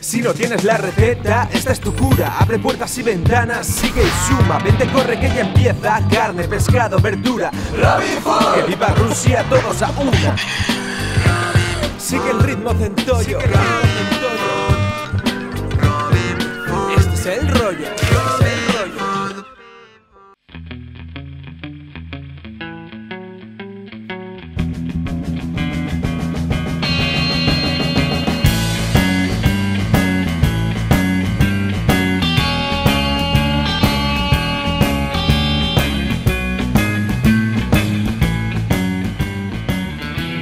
Si no tienes la receta, esta es tu cura. Abre puertas y ventanas, sigue y suma. Vente, corre que ya empieza. Carne, pescado, verdura, Ravifood. Que viva Rusia, todos a una. Sigue el ritmo centollo. Este es el rollo.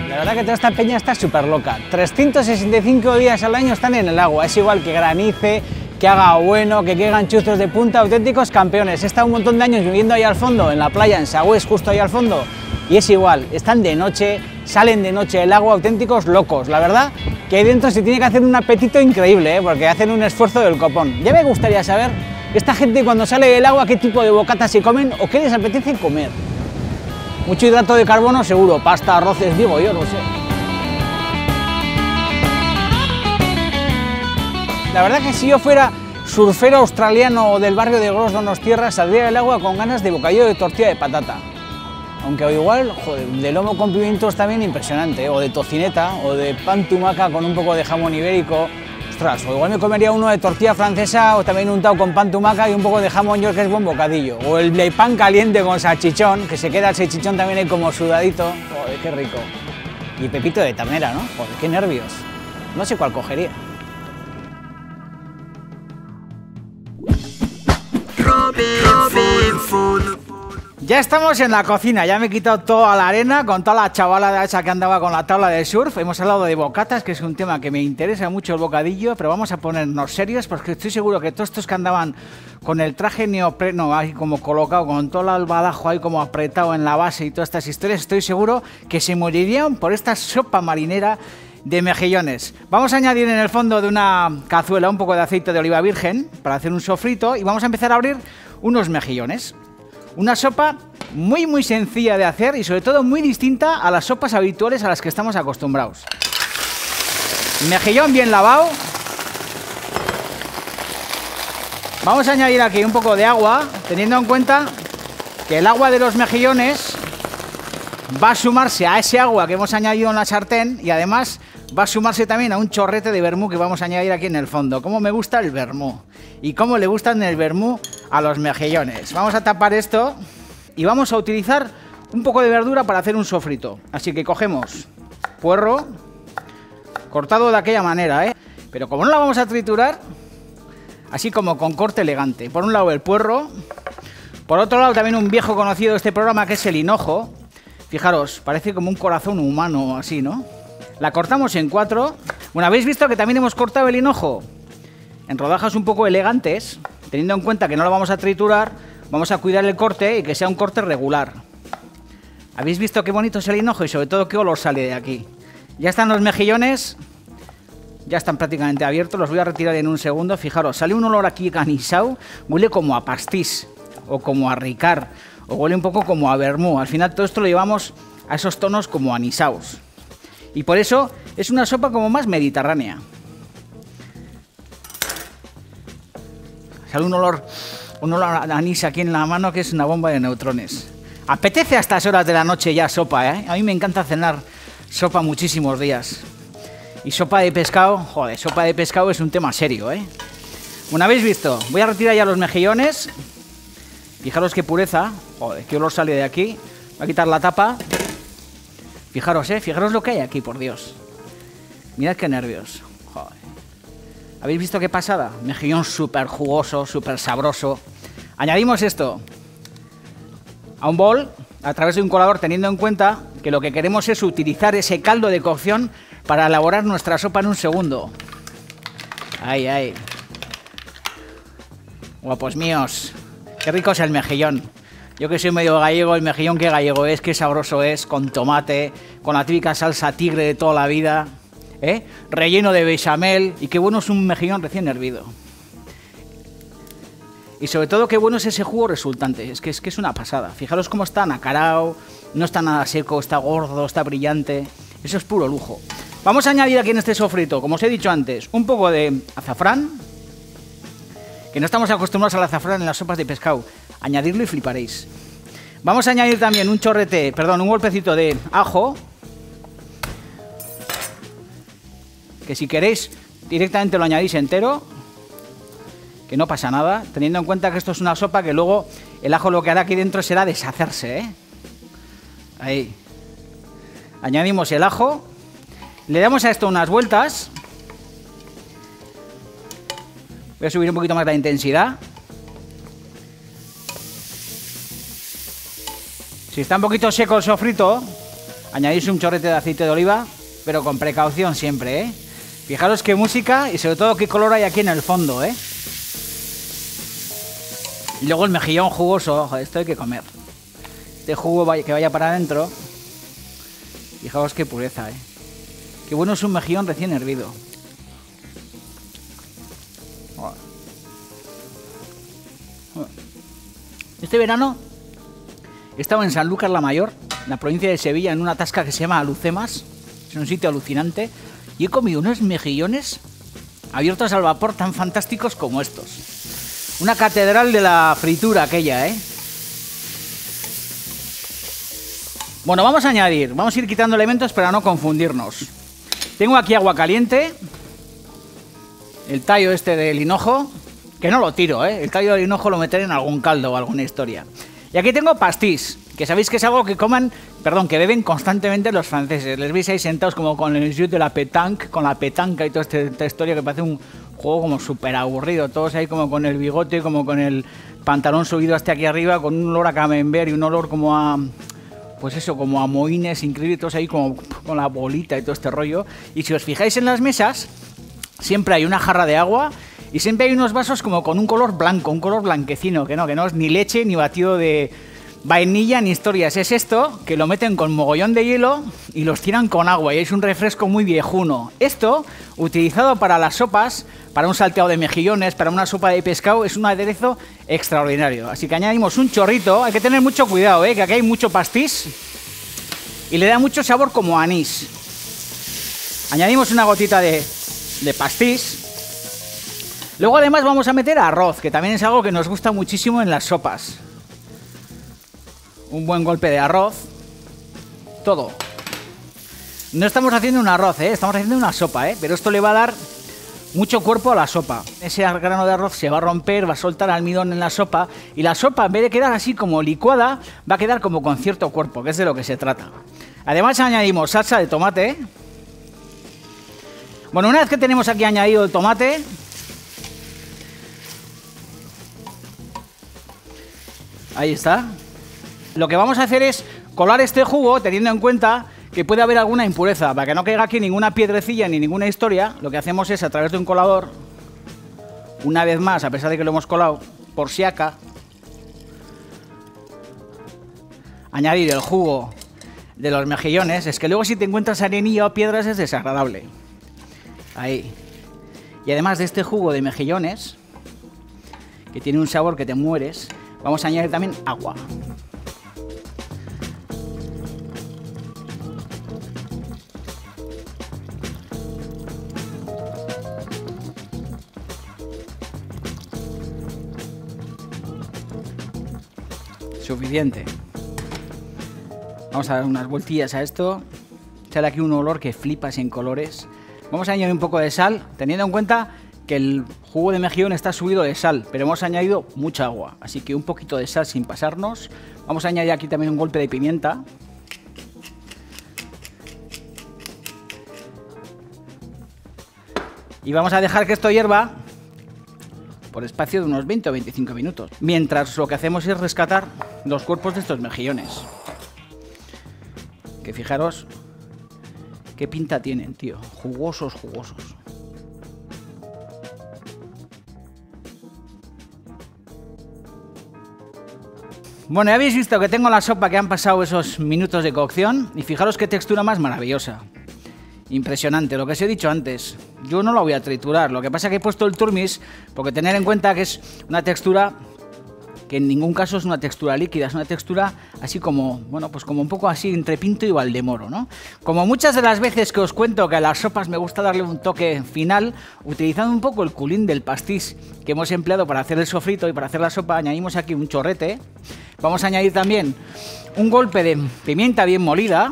La verdad que toda esta peña está súper loca. 365 días al año están en el agua. Es igual que granice, que haga bueno, que caigan chuzos de punta, auténticos campeones. He estado un montón de años viviendo ahí al fondo, en la playa, en Sagüés, justo ahí al fondo. Y es igual, están de noche, salen de noche del agua, auténticos locos. La verdad que ahí dentro se tiene que hacer un apetito increíble, porque hacen un esfuerzo del copón. Ya me gustaría saber, esta gente cuando sale del agua, qué tipo de bocatas se comen o qué les apetece comer. Mucho hidrato de carbono seguro, pasta, arroces, digo yo, no sé. La verdad que si yo fuera surfero australiano del barrio de Gros Donostiarra, saldría del agua con ganas de bocadillo de tortilla de patata. Aunque igual, joder, de lomo con pimientos también impresionante, ¿eh? O de tocineta, o de pan tumaca con un poco de jamón ibérico. Ostras, o igual me comería uno de tortilla francesa o también untado con pan tumaca y un poco de jamón york, que es buen bocadillo. O el de pan caliente con salchichón, que se queda el salchichón también ahí como sudadito. Joder, qué rico. Y pepito de ternera, ¿no? Joder, qué nervios. No sé cuál cogería. Ya estamos en la cocina, ya me he quitado toda la arena con toda la chavala esa que andaba con la tabla de surf. Hemos hablado de bocatas, que es un tema que me interesa mucho el bocadillo, pero vamos a ponernos serios porque estoy seguro que todos estos que andaban con el traje neopreno ahí como colocado, con todo el albadajo ahí como apretado en la base y todas estas historias, estoy seguro que se morirían por esta sopa marinera de mejillones. Vamos a añadir en el fondo de una cazuela un poco de aceite de oliva virgen para hacer un sofrito y vamos a empezar a abrir unos mejillones. Una sopa muy sencilla de hacer y sobre todo muy distinta a las sopas habituales a las que estamos acostumbrados. Mejillón bien lavado. Vamos a añadir aquí un poco de agua, teniendo en cuenta que el agua de los mejillones va a sumarse a ese agua que hemos añadido en la sartén y además va a sumarse también a un chorrete de vermú que vamos a añadir aquí en el fondo. Cómo me gusta el vermú y cómo le gustan el vermú a los mejillones. Vamos a tapar esto y vamos a utilizar un poco de verdura para hacer un sofrito. Así que cogemos puerro, cortado de aquella manera, pero como no la vamos a triturar, así como con corte elegante. Por un lado el puerro, por otro lado también un viejo conocido de este programa que es el hinojo. Fijaros, parece como un corazón humano así, ¿no? La cortamos en 4. Bueno, ¿habéis visto que también hemos cortado el hinojo en rodajas un poco elegantes? Teniendo en cuenta que no lo vamos a triturar, vamos a cuidar el corte y que sea un corte regular. ¿Habéis visto qué bonito es el hinojo y sobre todo qué olor sale de aquí? Ya están los mejillones, ya están prácticamente abiertos, los voy a retirar en un segundo. Fijaros, sale un olor aquí anisado, huele como a pastís o como a ricard o huele un poco como a vermú. Al final todo esto lo llevamos a esos tonos como anisados. Y por eso es una sopa como más mediterránea. Sale un olor a anís aquí en la mano que es una bomba de neutrones. Apetece a estas horas de la noche ya sopa, ¿eh? A mí me encanta cenar sopa muchísimos días. Y sopa de pescado, joder, sopa de pescado es un tema serio, ¿eh? Bueno, habéis visto, voy a retirar ya los mejillones. Fijaros qué pureza, joder, qué olor sale de aquí. Voy a quitar la tapa. Fijaros, fijaros lo que hay aquí, por Dios. Mirad qué nervios, joder. ¿Habéis visto qué pasada? Mejillón súper jugoso, súper sabroso. Añadimos esto a un bol a través de un colador, teniendo en cuenta que lo que queremos es utilizar ese caldo de cocción para elaborar nuestra sopa en un segundo. ¡Ay, ay! Guapos míos, qué rico es el mejillón. Yo que soy medio gallego, el mejillón qué gallego es, qué sabroso es, con tomate, con la típica salsa tigre de toda la vida, relleno de bechamel, y qué bueno es un mejillón recién hervido. Y sobre todo qué bueno es ese jugo resultante, es que es una pasada. Fijaros cómo está nacarao, no está nada seco, está gordo, está brillante, eso es puro lujo. Vamos a añadir aquí en este sofrito, como os he dicho antes, un poco de azafrán, que no estamos acostumbrados al azafrán en las sopas de pescado. Añadirlo y fliparéis. Vamos a añadir también un golpecito de ajo, que si queréis directamente lo añadís entero, que no pasa nada, teniendo en cuenta que esto es una sopa que luego el ajo lo que hará aquí dentro será deshacerse, ¿eh? Ahí. Añadimos el ajo, le damos a esto unas vueltas. Voy a subir un poquito más la intensidad. Si está un poquito seco el sofrito, añadís un chorrete de aceite de oliva, pero con precaución siempre, ¿eh? Fijaros qué música y sobre todo qué color hay aquí en el fondo, ¿eh? Y luego el mejillón jugoso, ojo, esto hay que comer. Este jugo que vaya para adentro. Fijaos qué pureza, ¿eh? Qué bueno es un mejillón recién hervido. Este verano he estado en Sanlúcar la Mayor, en la provincia de Sevilla, en una tasca que se llama Alucemas. Es un sitio alucinante. Y he comido unos mejillones abiertos al vapor tan fantásticos como estos. Una catedral de la fritura aquella, ¿eh? Bueno, vamos a ir quitando elementos para no confundirnos. Tengo aquí agua caliente, el tallo este del hinojo, que no lo tiro, ¿eh? El tallo del hinojo lo meteré en algún caldo o alguna historia. Y aquí tengo pastís, que sabéis que es algo que que beben constantemente los franceses. Les veis ahí sentados como con el jeu de la pétanque, con la petanca y toda esta historia que parece un juego como súper aburrido. Todos ahí como con el bigote, como con el pantalón subido hasta aquí arriba, con un olor a camembert y un olor como a... pues eso, como a mohines increíbles, todos ahí como con la bolita y todo este rollo. Y si os fijáis en las mesas, siempre hay una jarra de agua y siempre hay unos vasos como con un color blanco, un color blanquecino, que no es ni leche, ni batido de vainilla, ni historias. Es esto, que lo meten con mogollón de hielo y los tiran con agua y es un refresco muy viejuno. Esto, utilizado para las sopas, para un salteado de mejillones, para una sopa de pescado, es un aderezo extraordinario. Así que añadimos un chorrito, hay que tener mucho cuidado, que aquí hay mucho pastís y le da mucho sabor como anís. Añadimos una gotita de pastís. Luego además vamos a meter arroz, que también es algo que nos gusta muchísimo en las sopas. Un buen golpe de arroz. Todo. No estamos haciendo un arroz, estamos haciendo una sopa, pero esto le va a dar mucho cuerpo a la sopa. Ese grano de arroz se va a romper, va a soltar almidón en la sopa y la sopa, en vez de quedar así como licuada, va a quedar como con cierto cuerpo, que es de lo que se trata. Además añadimos salsa de tomate. Bueno, una vez que tenemos aquí añadido el tomate, ahí está. Lo que vamos a hacer es colar este jugo teniendo en cuenta que puede haber alguna impureza. Para que no caiga aquí ninguna piedrecilla ni ninguna historia, lo que hacemos es a través de un colador, una vez más, a pesar de que lo hemos colado, por si acá, añadir el jugo de los mejillones. Es que luego si te encuentras arenilla o piedras es desagradable. Ahí. Y además de este jugo de mejillones, que tiene un sabor que te mueres, vamos a añadir también agua. Suficiente. Vamos a dar unas vueltillas a esto. Sale aquí un olor que flipas en colores. Vamos a añadir un poco de sal, teniendo en cuenta que el jugo de mejillón está subido de sal, pero hemos añadido mucha agua, así que un poquito de sal sin pasarnos. Vamos a añadir aquí también un golpe de pimienta. Y vamos a dejar que esto hierva por espacio de unos 20 o 25 minutos. Mientras lo que hacemos es rescatar los cuerpos de estos mejillones. Que fijaros qué pinta tienen, tío. Jugosos, jugosos. Bueno, ya habéis visto que tengo la sopa que han pasado esos minutos de cocción y fijaros qué textura más maravillosa. Impresionante, lo que os he dicho antes. Yo no la voy a triturar, lo que pasa es que he puesto el turmis porque tener en cuenta que es una textura que en ningún caso es una textura líquida, es una textura así como, bueno, pues como un poco así entre Pinto y Valdemoro, ¿no? Como muchas de las veces que os cuento que a las sopas me gusta darle un toque final, utilizando un poco el culín del pastís que hemos empleado para hacer el sofrito y para hacer la sopa, añadimos aquí un chorrete. Vamos a añadir también un golpe de pimienta bien molida.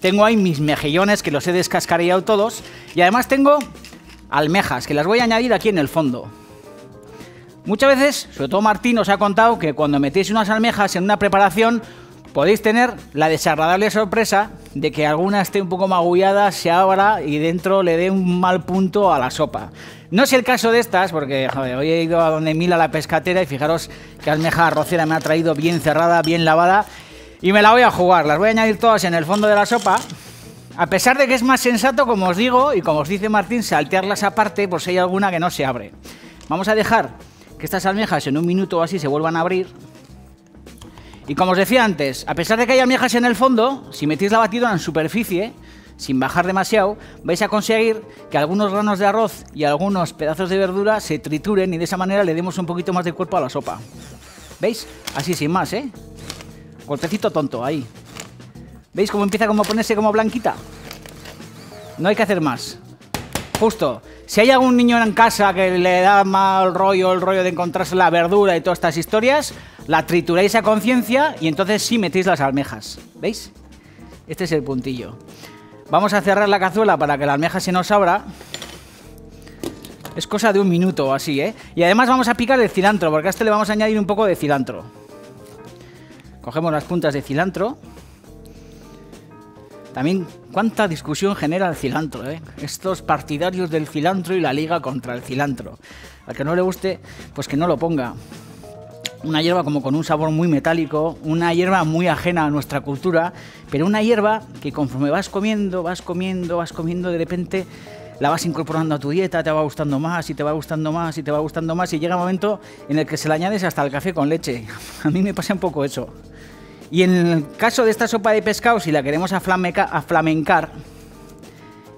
Tengo ahí mis mejillones que los he descascarillado todos y además tengo almejas que las voy a añadir aquí en el fondo. Muchas veces, sobre todo Martín, os ha contado que cuando metéis unas almejas en una preparación podéis tener la desagradable sorpresa de que alguna esté un poco magullada, se abra y dentro le dé un mal punto a la sopa. No es el caso de estas, porque joder, hoy he ido a donde Mila la pescatera y fijaros que almeja arrocera me ha traído bien cerrada, bien lavada y me la voy a jugar. Las voy a añadir todas en el fondo de la sopa. A pesar de que es más sensato, como os digo, y como os dice Martín, saltearlas aparte por si hay alguna que no se abre. Vamos a dejar que estas almejas en un minuto o así se vuelvan a abrir. Y como os decía antes, a pesar de que hay almejas en el fondo, si metéis la batidora en superficie, sin bajar demasiado, vais a conseguir que algunos granos de arroz y algunos pedazos de verdura se trituren y de esa manera le demos un poquito más de cuerpo a la sopa. ¿Veis? Así sin más, ¿eh? Golpecito tonto, ahí. ¿Veis cómo empieza a ponerse como blanquita? No hay que hacer más. Justo. Si hay algún niño en casa que le da mal rollo, el rollo de encontrarse la verdura y todas estas historias, la trituráis a conciencia y entonces sí metéis las almejas. ¿Veis? Este es el puntillo. Vamos a cerrar la cazuela para que la almeja se nos abra. Es cosa de un minuto o así, ¿eh? Y además vamos a picar el cilantro, porque a este le vamos a añadir un poco de cilantro. Cogemos las puntas de cilantro. También, cuánta discusión genera el cilantro, ¿eh? Estos partidarios del cilantro y la liga contra el cilantro. Al que no le guste, pues que no lo ponga. Una hierba como con un sabor muy metálico, una hierba muy ajena a nuestra cultura, pero una hierba que conforme vas comiendo, de repente la vas incorporando a tu dieta, te va gustando más y te va gustando más y te va gustando más y llega un momento en el que se la añades hasta el café con leche. A mí me pasa un poco eso. Y en el caso de esta sopa de pescado, si la queremos aflamencar,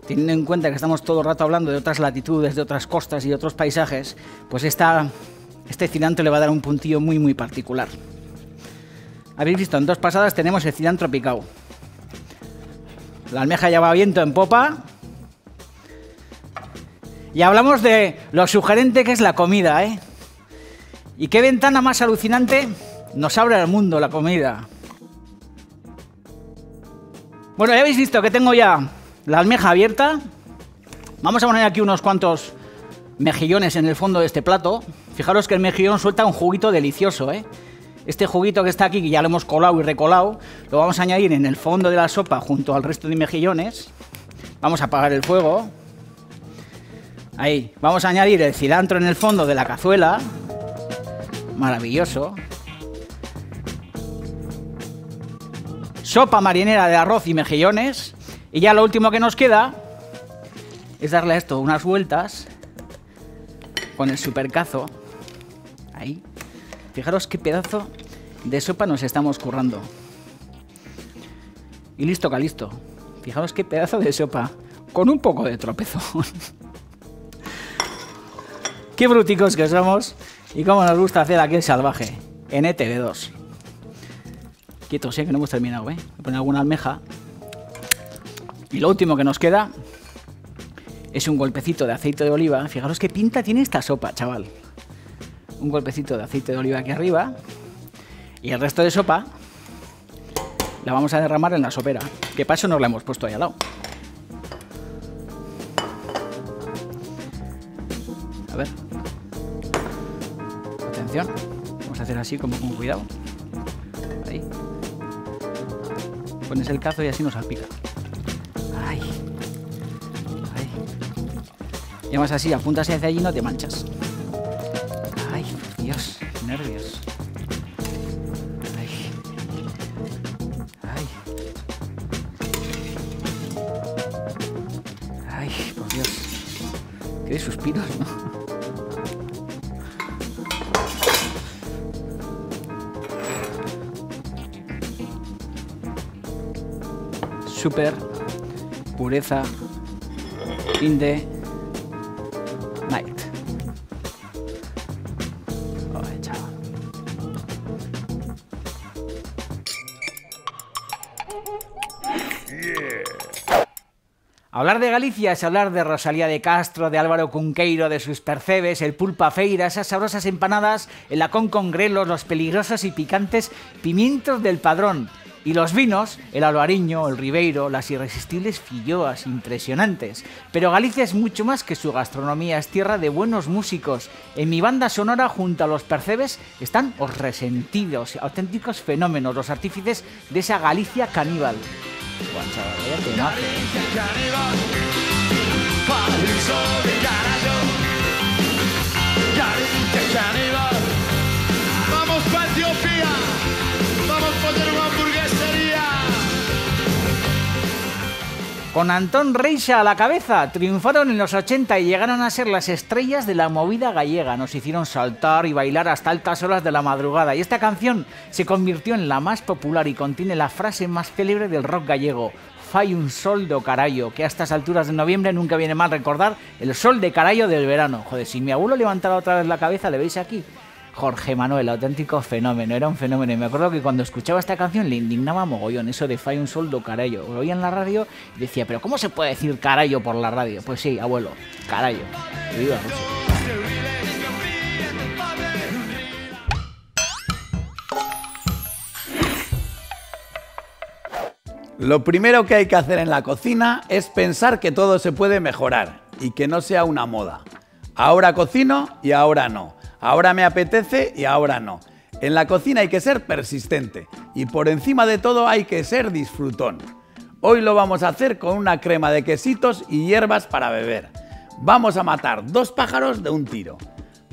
teniendo en cuenta que estamos todo el rato hablando de otras latitudes, de otras costas y de otros paisajes, pues este cilantro le va a dar un puntillo muy muy particular. Habéis visto, en dos pasadas tenemos el cilantro picado. La almeja ya va viento en popa. Y hablamos de lo sugerente que es la comida, ¿eh? Y qué ventana más alucinante nos abre al mundo la comida. Bueno, ya habéis visto que tengo ya la almeja abierta. Vamos a poner aquí unos cuantos mejillones en el fondo de este plato. Fijaros que el mejillón suelta un juguito delicioso, ¿eh? Este juguito que está aquí, que ya lo hemos colado y recolado, lo vamos a añadir en el fondo de la sopa junto al resto de mejillones. Vamos a apagar el fuego. Ahí, vamos a añadir el cilantro en el fondo de la cazuela. Maravilloso. Sopa marinera de arroz y mejillones. Y ya lo último que nos queda es darle a esto unas vueltas con el supercazo. Ahí. Fijaros qué pedazo de sopa nos estamos currando. Y listo calisto. Fijaros qué pedazo de sopa con un poco de tropezón. Qué bruticos que somos y cómo nos gusta hacer aquí el salvaje en ETV2. Quietos, que no hemos terminado, ¿eh? Voy a poner alguna almeja. Y lo último que nos queda es un golpecito de aceite de oliva. Fijaros qué pinta tiene esta sopa, chaval. Un golpecito de aceite de oliva aquí arriba. Y el resto de sopa la vamos a derramar en la sopera. Que para eso nos la hemos puesto ahí al lado. A ver. Atención. Vamos a hacer así como con cuidado. Ahí. Pones el cazo y así nos salpica. Ay. Ay. Y además así, apuntas hacia allí y no te manchas. Ay, por Dios, nervios. Ay. Ay. Ay, por Dios. Qué de suspiros, ¿no? Super pureza in the night. Ay, chaval. Hablar de Galicia es hablar de Rosalía de Castro, de Álvaro Cunqueiro, de sus percebes, el pulpa feira, esas sabrosas empanadas, el lacón con grelos, los peligrosos y picantes pimientos del Padrón. Y los vinos, el albariño, el ribeiro, las irresistibles filloas, impresionantes. Pero Galicia es mucho más que su gastronomía, es tierra de buenos músicos. En mi banda sonora, junto a los percebes, están Os Resentidos, auténticos fenómenos, los artífices de esa Galicia caníbal. Buah, chaval, vaya temazo. Vamos pa' Etiopía, vamos a poner una hamburguesería. Con Antón Reixa a la cabeza, triunfaron en los 80 y llegaron a ser las estrellas de la movida gallega. Nos hicieron saltar y bailar hasta altas horas de la madrugada. Y esta canción se convirtió en la más popular y contiene la frase más célebre del rock gallego: fai un sol do carallo, que a estas alturas de noviembre nunca viene mal recordar el sol de carallo del verano. Joder, si mi abuelo levantara otra vez la cabeza, ¿le veis aquí? Jorge Manuel, auténtico fenómeno, era un fenómeno. Y me acuerdo que cuando escuchaba esta canción le indignaba mogollón eso de fai un sol do carallo. Lo oía en la radio y decía, ¿pero cómo se puede decir carallo por la radio? Pues sí, abuelo, carallo. Que viva Rusia. Lo primero que hay que hacer en la cocina es pensar que todo se puede mejorar y que no sea una moda. Ahora cocino y ahora no. Ahora me apetece y ahora no. En la cocina hay que ser persistente y por encima de todo hay que ser disfrutón. Hoy lo vamos a hacer con una crema de quesitos y hierbas para beber. Vamos a matar 2 pájaros de un tiro,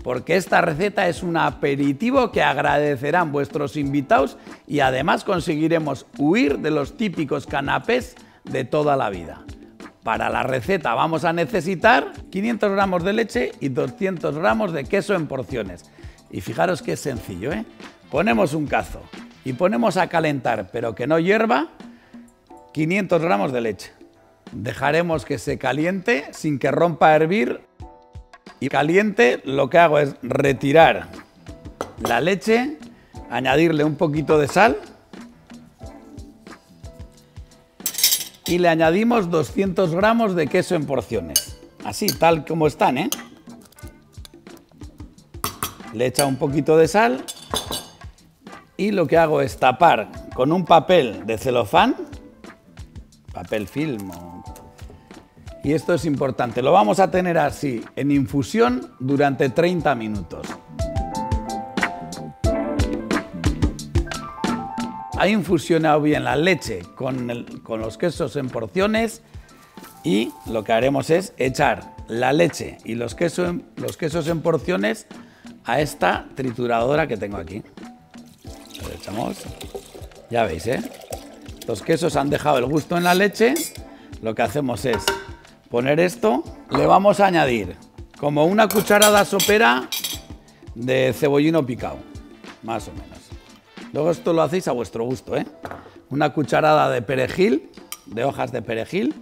porque esta receta es un aperitivo que agradecerán vuestros invitados y además conseguiremos huir de los típicos canapés de toda la vida. Para la receta vamos a necesitar 500 gramos de leche y 200 gramos de queso en porciones. Y fijaros que es sencillo, ¿eh? Ponemos un cazo y ponemos a calentar, pero que no hierva, 500 gramos de leche. Dejaremos que se caliente sin que rompa a hervir. Y caliente, lo que hago es retirar la leche, añadirle un poquito de sal y le añadimos 200 gramos de queso en porciones. Así, tal como están, ¿eh? Le echo un poquito de sal y lo que hago es tapar con un papel de celofán, papel film. Y esto es importante, lo vamos a tener así en infusión durante 30 minutos. Ha infusionado bien la leche con los quesos en porciones y lo que haremos es echar la leche y los quesos en porciones a esta trituradora que tengo aquí. Lo echamos, ya veis, ¿eh? Los quesos han dejado el gusto en la leche, lo que hacemos es poner esto, le vamos a añadir como una cucharada sopera de cebollino picado, más o menos. Luego esto lo hacéis a vuestro gusto, ¿eh? Una cucharada de perejil, de hojas de perejil,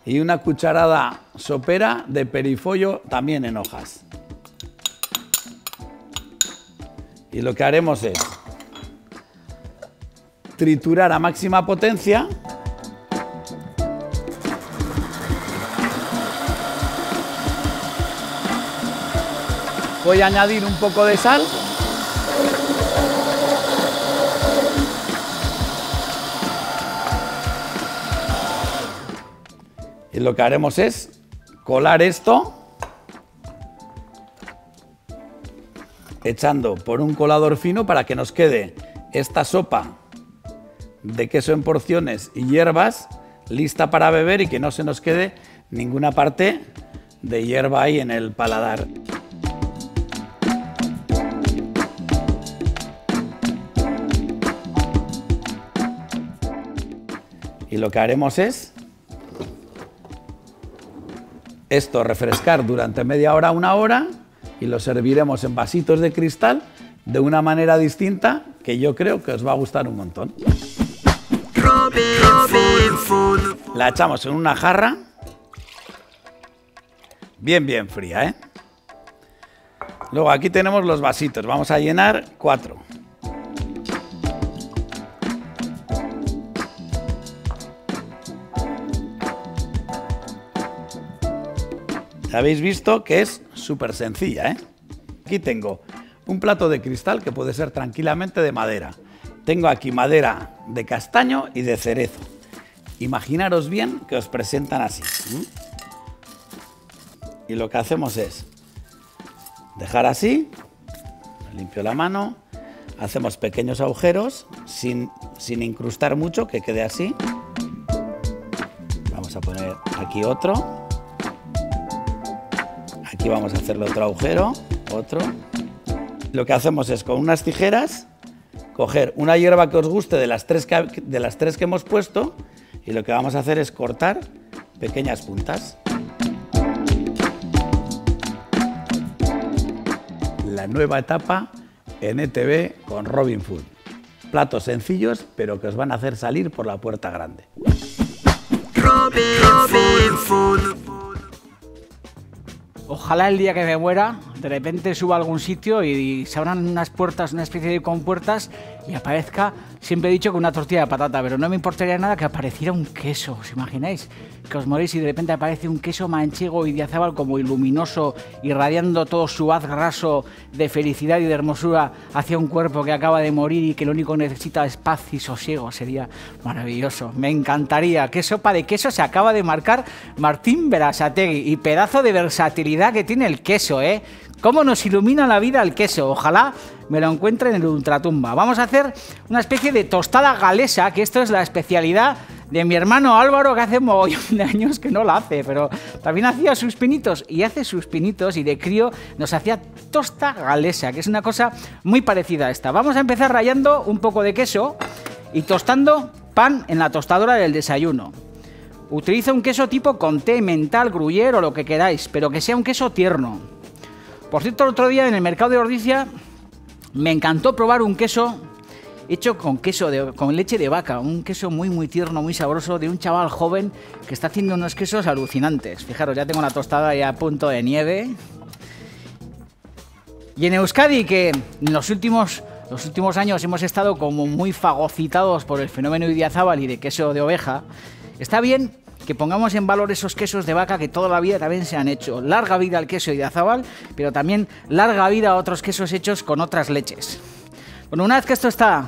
y una cucharada sopera de perifollo también en hojas. Y lo que haremos es triturar a máxima potencia. Voy a añadir un poco de sal. Y lo que haremos es colar esto, echando por un colador fino para que nos quede esta sopa de queso en porciones y hierbas lista para beber y que no se nos quede ninguna parte de hierba ahí en el paladar. Y lo que haremos es esto, refrescar durante media hora, 1 hora, y lo serviremos en vasitos de cristal de una manera distinta que yo creo que os va a gustar un montón. La echamos en una jarra bien fría, ¿eh? Luego aquí tenemos los vasitos, vamos a llenar 4. Ya habéis visto que es súper sencilla, ¿eh? Aquí tengo un plato de cristal que puede ser tranquilamente de madera. Tengo aquí madera de castaño y de cerezo. Imaginaros bien que os presentan así. Y lo que hacemos es dejar así, limpio la mano, hacemos pequeños agujeros sin incrustar mucho, que quede así. Vamos a poner aquí otro. Aquí vamos a hacerle otro agujero, otro. Lo que hacemos es con unas tijeras coger una hierba que os guste de las tres que hemos puesto y lo que vamos a hacer es cortar pequeñas puntas. La nueva etapa en ETV con Robin Food. Platos sencillos, pero que os van a hacer salir por la puerta grande. Robin Food. Ojalá el día que me muera, de repente suba a algún sitio y se abran unas puertas, una especie de compuertas y aparezca, siempre he dicho que una tortilla de patata, pero no me importaría nada que apareciera un queso, ¿os imagináis? Que os morís y de repente aparece un queso manchego y Idiazábal como luminoso, irradiando todo su haz graso de felicidad y de hermosura hacia un cuerpo que acaba de morir y que lo único que necesita es paz y sosiego. Sería maravilloso, me encantaría. Qué sopa de queso se acaba de marcar Martín Berasategui y pedazo de versatilidad que tiene el queso, ¿eh? ¿Cómo nos ilumina la vida el queso? Ojalá me lo encuentre en el ultratumba. Vamos a hacer una especie de tostada galesa, que esto es la especialidad de mi hermano Álvaro, que hace mogollón de años que no la hace, pero también hacía sus pinitos y hace sus pinitos y de crío nos hacía tosta galesa, que es una cosa muy parecida a esta. Vamos a empezar rallando un poco de queso y tostando pan en la tostadora del desayuno. Utiliza un queso tipo Comté, Mental, Gruyère o lo que queráis, pero que sea un queso tierno. Por cierto, el otro día en el mercado de Ordizia me encantó probar un queso hecho con leche de vaca, un queso muy tierno, muy sabroso, de un chaval joven que está haciendo unos quesos alucinantes. Fijaros, ya tengo la tostada ya a punto de nieve. Y en Euskadi, que en los últimos años hemos estado como muy fagocitados por el fenómeno Idiazábal y de queso de oveja, está bien que pongamos en valor esos quesos de vaca que toda la vida también se han hecho. Larga vida al queso Idiazábal, pero también larga vida a otros quesos hechos con otras leches. Bueno, una vez que esto está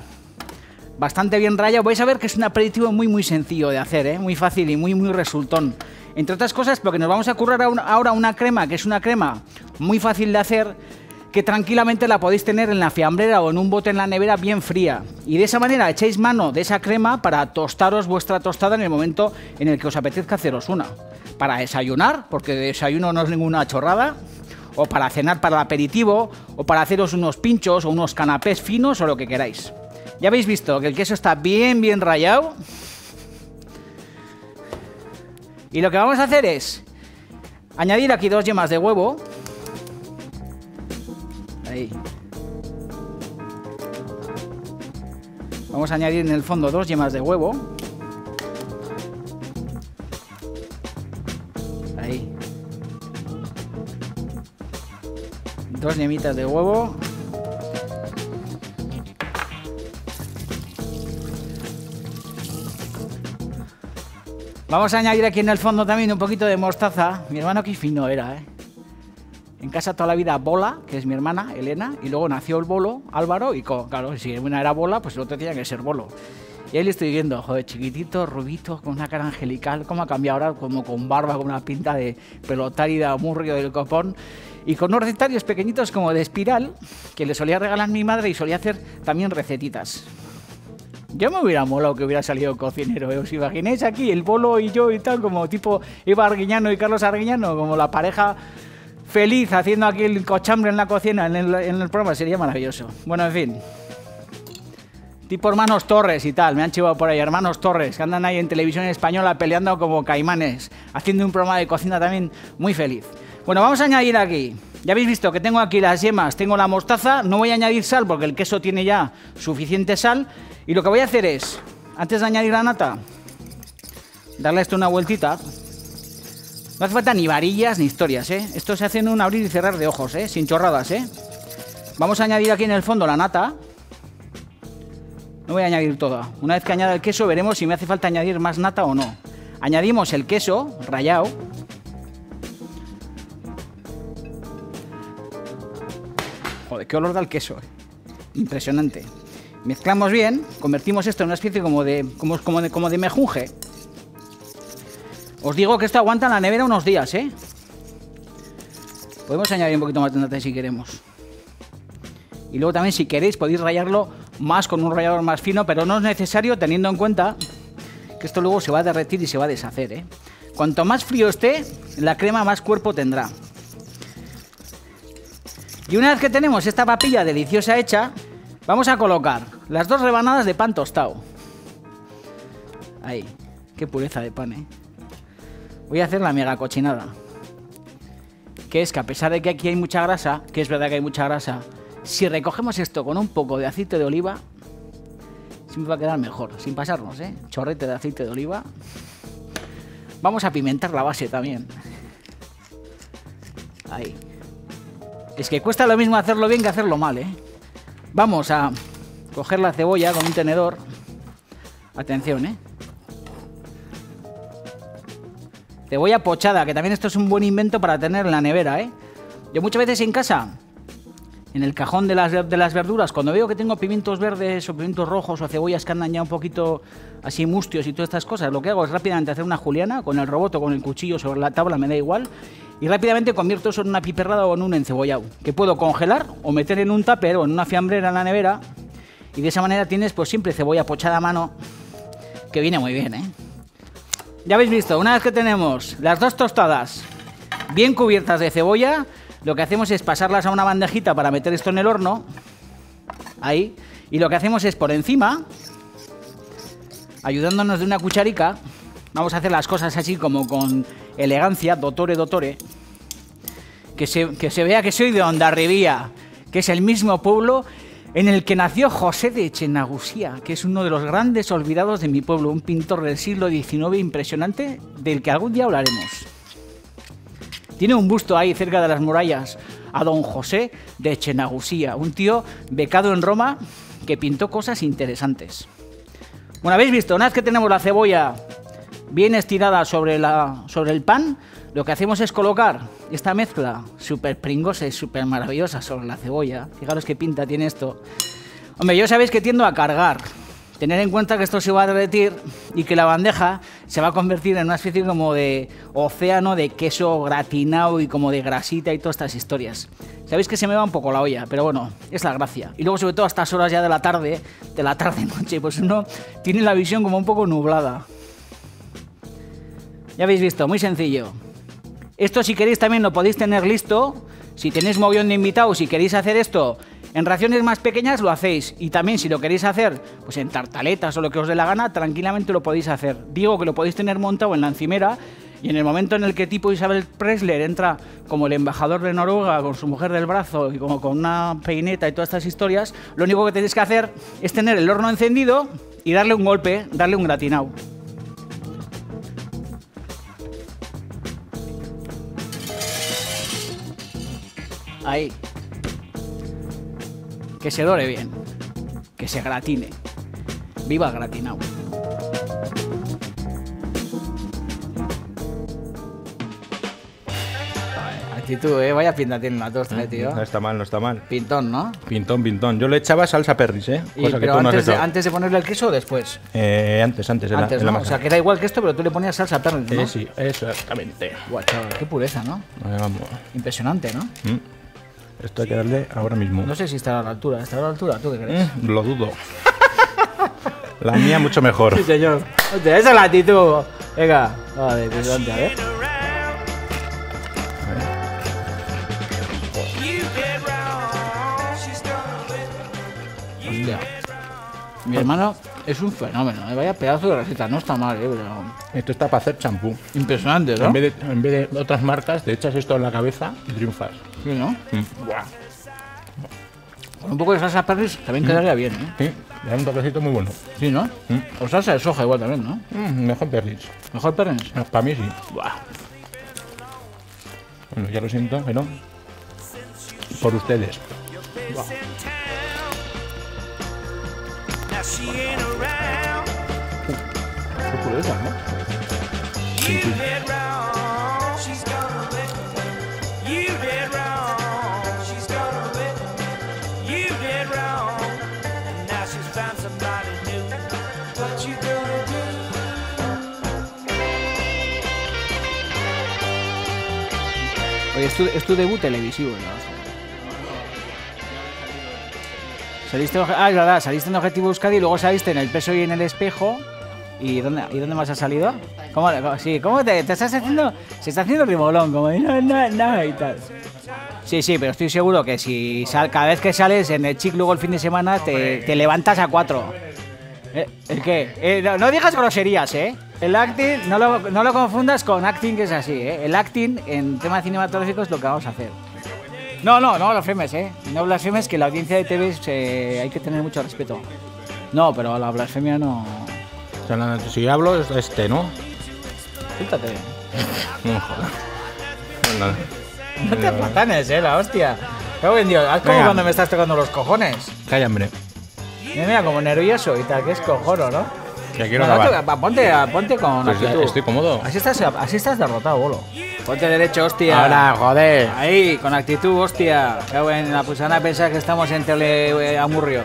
bastante bien rallado, vais a ver que es un aperitivo muy sencillo de hacer, ¿eh? Muy fácil y muy resultón. Entre otras cosas, porque nos vamos a currar ahora una crema, que es una crema muy fácil de hacer, que tranquilamente la podéis tener en la fiambrera o en un bote en la nevera bien fría. Y de esa manera echáis mano de esa crema para tostaros vuestra tostada en el momento en el que os apetezca haceros una. Para desayunar, porque de desayuno no es ninguna chorrada, o para cenar para el aperitivo, o para haceros unos pinchos o unos canapés finos o lo que queráis. Ya habéis visto que el queso está bien rallado. Y lo que vamos a hacer es añadir aquí 2 yemas de huevo. Ahí. Vamos a añadir en el fondo 2 yemas de huevo. Ahí. 2 yemitas de huevo. Vamos a añadir aquí en el fondo también un poquito de mostaza. Mi hermano qué fino era, ¿eh? En casa toda la vida Bola, que es mi hermana, Elena, y luego nació el Bolo, Álvaro, y claro, si una era Bola, pues el otro tenía que ser Bolo. Y ahí le estoy viendo, joder, chiquitito, rubito, con una cara angelical, cómo ha cambiado ahora, como con barba, con una pinta de pelotario de amurrio del copón, y con unos recetarios pequeñitos como de espiral, que le solía regalar mi madre y solía hacer también recetitas. Yo me hubiera molado que hubiera salido cocinero, ¿eh? ¿Os imagináis aquí el Bolo y yo y tal, como tipo Eva Arguiñano y Carlos Arguiñano, como la pareja feliz haciendo aquí el cochambre en la cocina, en el programa? Sería maravilloso. Bueno, en fin. Tipo hermanos Torres y tal, me han chivado por ahí, hermanos Torres, que andan ahí en televisión española peleando como caimanes, haciendo un programa de cocina también muy feliz. Bueno, vamos a añadir aquí, ya habéis visto que tengo aquí las yemas, tengo la mostaza, no voy a añadir sal porque el queso tiene ya suficiente sal, y lo que voy a hacer es, antes de añadir la nata, darle esto una vueltita. No hace falta ni varillas ni historias, ¿eh? Esto se hace en un abrir y cerrar de ojos, ¿eh? Sin chorradas, ¿eh? Vamos a añadir aquí en el fondo la nata. No voy a añadir toda. Una vez que añada el queso veremos si me hace falta añadir más nata o no. Añadimos el queso rallado. Joder, qué olor da el queso. Impresionante. Mezclamos bien, convertimos esto en una especie como de mejunje. Os digo que esto aguanta en la nevera unos días, ¿eh? Podemos añadir un poquito más de nata si queremos. Y luego también, si queréis, podéis rallarlo más con un rallador más fino, pero no es necesario, teniendo en cuenta que esto luego se va a derretir y se va a deshacer, ¿eh? Cuanto más frío esté, la crema más cuerpo tendrá. Y una vez que tenemos esta papilla deliciosa hecha, vamos a colocar las 2 rebanadas de pan tostado. Ahí, qué pureza de pan, ¿eh? Voy a hacer la mega cochinada. Que es que a pesar de que aquí hay mucha grasa, que es verdad que hay mucha grasa, si recogemos esto con un poco de aceite de oliva, siempre va a quedar mejor, sin pasarnos, ¿eh? Chorrete de aceite de oliva. Vamos a pimentar la base también. Ahí. Es que cuesta lo mismo hacerlo bien que hacerlo mal, ¿eh? Vamos a coger la cebolla con un tenedor. Atención, ¿eh? Cebolla pochada, que también esto es un buen invento para tener en la nevera, ¿eh? Yo muchas veces en casa, en el cajón de las verduras, cuando veo que tengo pimientos verdes o pimientos rojos o cebollas que andan ya un poquito así mustios y todas estas cosas, lo que hago es rápidamente hacer una juliana con el robot o con el cuchillo sobre la tabla, me da igual, y rápidamente convierto eso en una piperrada o en un encebollado, que puedo congelar o meter en un tupper o en una fiambrera en la nevera, y de esa manera tienes pues siempre cebolla pochada a mano, que viene muy bien, ¿eh? Ya habéis visto, una vez que tenemos las 2 tostadas bien cubiertas de cebolla, lo que hacemos es pasarlas a una bandejita para meter esto en el horno. Ahí. Y lo que hacemos es por encima, ayudándonos de una cucharica, vamos a hacer las cosas así como con elegancia, dottore, que se vea que soy de Hondarribía, que es el mismo pueblo en el que nació José de Echenagusía, que es uno de los grandes olvidados de mi pueblo, un pintor del siglo XIX impresionante, del que algún día hablaremos. Tiene un busto ahí cerca de las murallas a don José de Echenagusía, un tío becado en Roma que pintó cosas interesantes. Bueno, habéis visto, una vez que tenemos la cebolla bien estirada sobre el pan, lo que hacemos es colocar esta mezcla súper pringosa y súper maravillosa sobre la cebolla. Fijaros qué pinta tiene esto. Hombre, yo sabéis que tiendo a cargar. Tener en cuenta que esto se va a derretir y que la bandeja se va a convertir en una especie como de océano de queso gratinado y como de grasita y todas estas historias. Sabéis que se me va un poco la olla, pero bueno, es la gracia. Y luego sobre todo a estas horas ya de la tarde noche, pues uno tiene la visión como un poco nublada. Ya habéis visto, muy sencillo. Esto si queréis también lo podéis tener listo. Si tenéis mogollón de invitados y queréis hacer esto en raciones más pequeñas, lo hacéis. Y también si lo queréis hacer pues en tartaletas o lo que os dé la gana, tranquilamente lo podéis hacer. Digo que lo podéis tener montado en la encimera y en el momento en el que tipo Isabel Presley entra como el embajador de Noruega con su mujer del brazo y como con una peineta y todas estas historias, lo único que tenéis que hacer es tener el horno encendido y darle un golpe, darle un gratinado. Ahí. Que se dore bien. Que se gratine. Viva el gratinado. Actitud, vaya pinta tiene la tosta, tío. No está mal, no está mal. Pintón, ¿no? Pintón, pintón. Yo le echaba salsa perris, cosa que tú no has echado. ¿Antes de ponerle el queso o después? Antes, en la ¿no? masa. O sea, que era igual que esto, pero tú le ponías salsa perris, ¿no? Sí, exactamente. Guau, chaval, qué pureza, ¿no? Vamos. Impresionante, ¿no? Esto hay que darle ahora mismo. No sé si estará a la altura. ¿Estará a la altura? ¿Tú qué crees? Lo dudo. La mía mucho mejor. Sí, señor. Hostia, esa es la actitud. Venga, vale, impresionante, a ver. Hostia. Mi hermano es un fenómeno, vaya pedazo de receta, no está mal, pero... Esto está para hacer champú. Impresionante, ¿no? En vez de otras marcas, te echas esto en la cabeza y triunfas. Sí, ¿no? Con un poco de salsa perris también quedaría bien, ¿eh? Sí, le da un toquecito muy bueno. Sí, ¿no? O salsa de soja igual también, ¿no? Mejor perris. ¿Mejor perris? Para mí sí. Buah. Bueno, ya lo siento, pero... por ustedes. Buah. Qué pureza, ¿no? Sí, sí. Oye, es tu debut televisivo, ¿no? Saliste, es verdad, saliste en Objetivo Euskadi y luego saliste en El Peso y en El Espejo. ¿Y dónde más has salido? ¿Cómo te estás haciendo? Se está haciendo rimolón, como no y tal. Sí, pero estoy seguro que si cada vez que sales en el Chic luego el fin de semana te levantas a 4. ¿El qué? No digas groserías, ¿eh? El acting, no lo confundas con acting, que es así, ¿eh? El acting en temas cinematográficos es lo que vamos a hacer. No blasfemes, ¿eh? No blasfemes, que la audiencia de TV hay que tener mucho respeto. No, pero la blasfemia no... O sea, si hablo es ¿no? Suéltate. No, joder. Nada. No te patanes, la hostia. Cago en Dios, haz como Venga. cuando me estás tocando los cojones. Calla, hombre. Mira, como nervioso y tal, que es cojono, ¿no? Ya quiero Bueno, acabar. ponte con Pues actitud. estoy cómodo. Así estás derrotado, bolo. Ponte derecho, hostia. Ahora, joder. Ahí, con actitud, hostia. Cago en la pusana, pensar que estamos en Teleamurrio.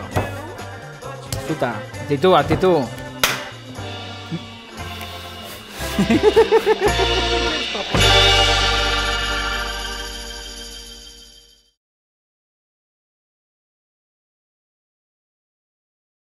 Puta. Actitud.